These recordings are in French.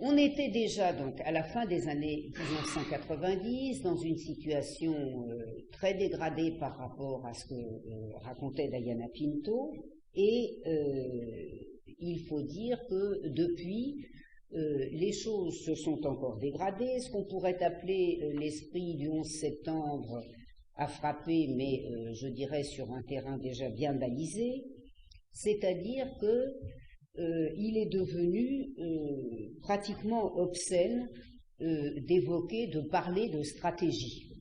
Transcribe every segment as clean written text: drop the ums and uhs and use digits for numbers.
On était déjà donc à la fin des années 1990 dans une situation très dégradée par rapport à ce que racontait Diana Pinto, et il faut dire que depuis les choses se sont encore dégradées. Ce qu'on pourrait appeler l'esprit du 11 septembre a frappé, mais je dirais sur un terrain déjà bien balisé, c'est-à-dire que il est devenu pratiquement obscène de parler de stratégie,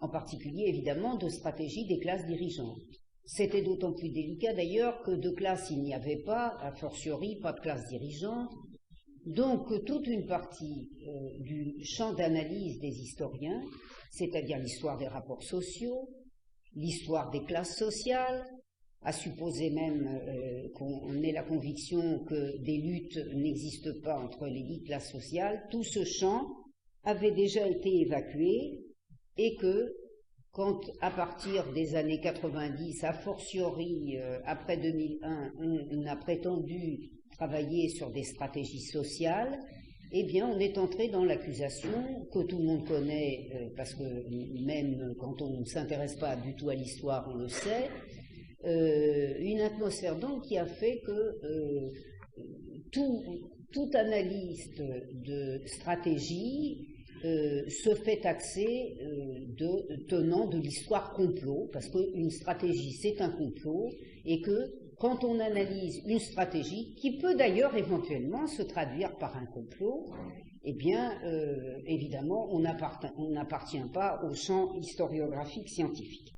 en particulier évidemment de stratégie des classes dirigeantes. C'était d'autant plus délicat d'ailleurs que de classe il n'y avait pas, a fortiori pas de classe dirigeante. Donc toute une partie du champ d'analyse des historiens, c'est-à-dire l'histoire des rapports sociaux, l'histoire des classes sociales, à supposer même qu'on ait la conviction que des luttes n'existent pas entre les 10 classes sociales, tout ce champ avait déjà été évacué, et que quand, à partir des années 90, a fortiori après 2001, on a prétendu travailler sur des stratégies sociales, eh bien on est entré dans l'accusation que tout le monde connaît, parce que même quand on ne s'intéresse pas du tout à l'histoire, on le sait, une atmosphère donc qui a fait que tout analyste de stratégie se fait taxer de tenant de l'histoire complot, parce qu'une stratégie c'est un complot, et que quand on analyse une stratégie, qui peut d'ailleurs éventuellement se traduire par un complot, eh bien évidemment on n'appartient pas au champ historiographique scientifique.